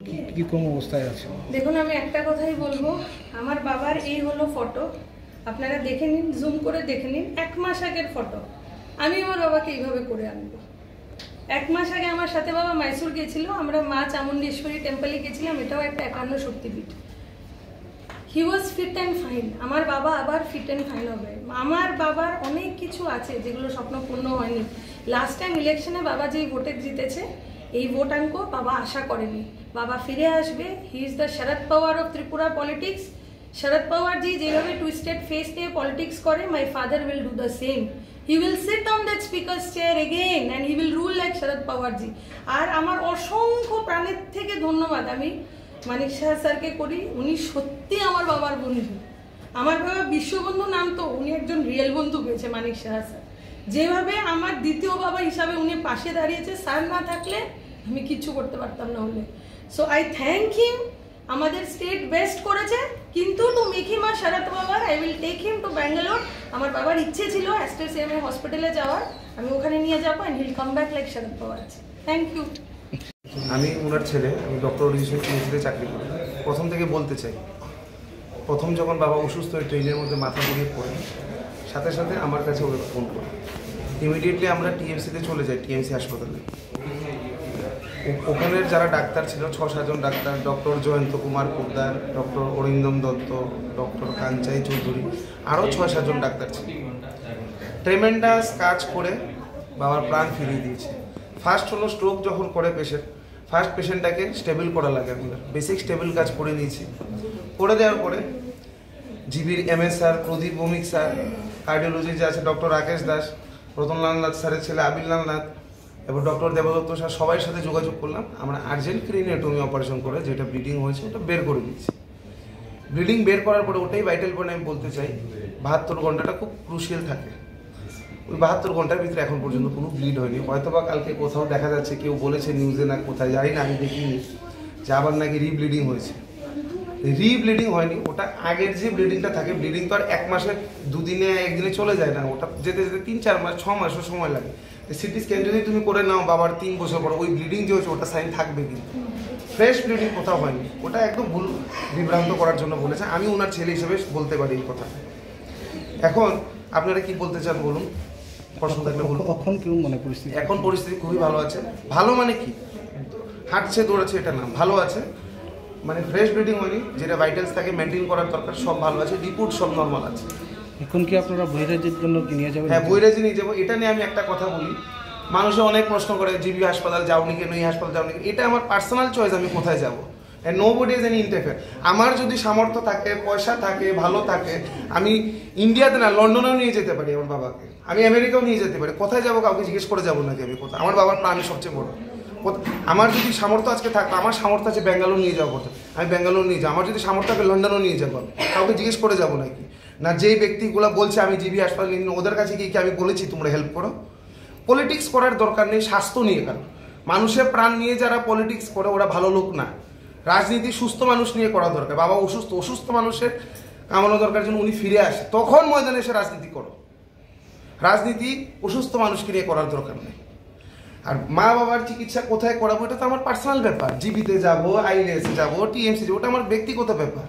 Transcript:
কি কোন অবস্থায় আছে? দেখুন, আমি একটা কথাই বলবো, আমার বাবার এই হলো ফটো। আপনারা দেখে নিন, জুম করে দেখে নিন। 1 মাস আগের ফটো। আমি আমার বাবাকে এইভাবে করে আনবো। 1 মাস আগে আমার সাথে বাবা মাইসুর গেছিল, আমরা মা চামুণ্ডেশ্বরী টেম্পলে গেছিলাম, এটাও একটা 51 শক্তিপীঠ। হি ওয়াজ ফিট অ্যান্ড ফাইন। আমার বাবা আবার ফিট অ্যান্ড ফাইন হবে। আমার বাবার অনেক কিছু আছে যেগুলো স্বপ্ন পূর্ণ হয়নি। লাস্ট টাইম ইলেকশনে বাবা যেই ভোটে জিতেছে, এই ভোটাঙ্ক বাবা আশা করেনি। বাবা ফিরে আসবে। He is the Sharad Pawar of Tripura politics. Sharad Pawar ji যেভাবে টুইস্টেড ফেস নিয়ে পলিটিক্স করে, my father will do the same. He will sit on that speaker chair again and he will rule like Sharad Pawar ji. আর আমার অসংখ্য প্রাণের থেকে ধন্যবাদ আমি মানিক সাহা স্যারকে করি। উনি সত্যি আমার বাবার বন্ধু। আমার বাবা বিশ্ববন্ধু নাম তো, উনি একজন রিয়েল বন্ধু পেয়েছে মানিক সাহা স্যার। যেভাবে আমার দ্বিতীয় বাবা হিসাবে উনি পাশে দাঁড়িয়েছে, স্যার না থাকলে আমি কিচ্ছু করতে পারতাম না হলে। So I thank him. আমাদের স্টেট বেস্ট করেছে, কিন্তু টু মেক হিম আর Sharad Pawar I will take him to Bangalore. আমার বাবার ইচ্ছে ছিল অ্যাস্ট্রেসিয়ামের হসপিটালে যাওয়ার, আমি ওখানে নিয়ে যাবো and he'll come back like Sharad Pawar. Thank you. আমি ওনার ছেলে, আমি ডক্টর ইউনিভার্সিটিতে চাকরি করি। প্রথম থেকে বলতে চাই, প্রথম যখন বাবা অসুস্থ হয়ে ট্রেনের মধ্যে মাথা ঘুরিয়ে পড়ে, সাথে সাথে আমার কাছে ওরা ফোন করে। ইমিডিয়েটলি আমরা টিএমসিতে চলে যাই, টিএমসি হাসপাতালে। ওখানের যারা ডাক্তার ছিল, 6-7 জন ডাক্তার, doctor Jayanta Kumar Poddar, doctor Arindam Datta, doctor Kanchai Chowdhury, আরও 6-7 জন ডাক্তার ছিল। ট্রেমেন্ডাস কাজ করে বাবার প্রাণ ফিরিয়ে দিয়েছে। ফার্স্ট হলো স্ট্রোক যখন করে পেশেন্ট, ফার্স্ট পেশেন্টটাকে স্টেবল করা লাগে। আমাদের বেসিক স্টেবল কাজ করে নিয়েছি। করে দেওয়ার পরে জিবির MS স্যার, প্রদীপ ভৌমিক স্যার, কার্ডিওলজি যে আছে ডক্টর রাকেশ দাস, রতনলাল নাথ স্যারের ছেলে আবিরলাল নাথ এবং ডক্টর দেবদত্ত স্যার, সবাই সাথে যোগাযোগ করলাম। আমরা আর্জেন্ট ক্রিনিওটমি অপারেশন করে যেটা ব্লিডিং হয়েছে ওটা বের করে দিয়েছি। ব্লিডিং বের করার পরে ওটাই ভাইটাল পয়েন্ট আমি বলতে চাই, 72 ঘন্টাটা খুব ক্রুশিয়াল থাকে। ওই 72 ঘন্টার ভিতরে এখন পর্যন্ত কোনো ব্লিড হয়নি। হয়তো বা কালকে কোথাও দেখা যাচ্ছে, কেউ বলেছে নিউজে না কোথায় জানি না, আমি দেখিনি, যে আবার নাকি রিব্লিডিং হয়েছে। রিব্লিডিং হয়নি, ওটা আগের যে ব্লিডিংটা থাকে, ব্লিডিং তো আর 1 মাসে 2 দিনে 1 দিনে চলে যায় না, ওটা যেতে যেতে 3-4 মাস 6 মাসও সময় লাগে। সিটি স্ক্যান যদি তুমি করে নাও বাবার 3 বছর পর, ওই ব্লিডিং যে হচ্ছে ওটা সাইন থাকবে, কিন্তু ফ্রেশ ব্লিডিং কোথাও হয়নি। ওটা একদম ভুল বিভ্রান্ত করার জন্য বলেছে। আমি ওনার ছেলে হিসেবে বলতে পারি এই কথা। এখন আপনারা কি বলতে চান বলুন, প্রশ্ন থাকলে বলুন। এখন কেউ মনে পরিস্থিতি? এখন পরিস্থিতি খুবই ভালো আছে। ভালো মানে কি, হাঁটছে দৌড়াচ্ছে এটা না, ভালো আছে মানে ফ্রেশ ব্লিডিং হয়নি, যেটা ভাইটালস থাকে মেনটেন করার দরকার সব ভালো আছে, রিপোর্ট সব নর্মাল আছে। এখন কি আপনারা বহিরাজ্যের জন্য নিয়ে যাবেন? হ্যাঁ, বহিরাজ্যে নিয়ে যাবো। এটা নিয়ে আমি একটা কথা বলি, মানুষে অনেক প্রশ্ন করে জিবি হাসপাতাল যাওনি কেন, এই হাসপাতাল যাওনি কেন। এটা আমার পার্সোনাল চয়েস, আমি কোথায় যাবো। Nobody is any interfere. আমার যদি সামর্থ্য থাকে, পয়সা থাকে, ভালো থাকে, আমি ইন্ডিয়াতে না লন্ডনেও নিয়ে যেতে পারি আমার বাবাকে, আমি আমেরিকাও নিয়ে যেতে পারি। কোথায় যাবো কাউকে জিজ্ঞেস করে যাবো নাকি আমি কোথায়? আমার বাবার প্রাণ সবচেয়ে বড়। আমার যদি সামর্থ্য আজকে থাকতো, আমার সামর্থ্য আছে ব্যাঙ্গালোর নিয়ে যাওয়া কোথায়, আমি ব্যাঙ্গালোর নিয়ে যাবো। আমার যদি সামর্থ্য থাকে লন্ডনও নিয়ে যাবো, কাউকে জিজ্ঞেস করে যাবো নাকি? না, যেই ব্যক্তিগুলো বলছে আমি জিবি হাসপাতাল নিয়ে, ওদের কাছে গিয়ে কি আমি বলেছি তোমরা হেল্প করো? পলিটিক্স করার দরকার নেই, স্বাস্থ্য নিয়ে কেন? মানুষের প্রাণ নিয়ে যারা পলিটিক্স করে ওরা ভালো লোক না। রাজনীতি সুস্থ মানুষ নিয়ে করা দরকার। বাবা অসুস্থ, অসুস্থ মানুষের কামানো দরকার যেন উনি ফিরে আসে, তখন ময়দানে এসে রাজনীতি করো। রাজনীতি অসুস্থ মানুষকে নিয়ে করার দরকার নেই। আর মা বাবার চিকিৎসা কোথায় করাবো এটা তো আমার পার্সোনাল ব্যাপার। জিবিতে যাবো, আইএলএসে যাবো, টিএমসি যাবো, ওটা আমার ব্যক্তিগত ব্যাপার।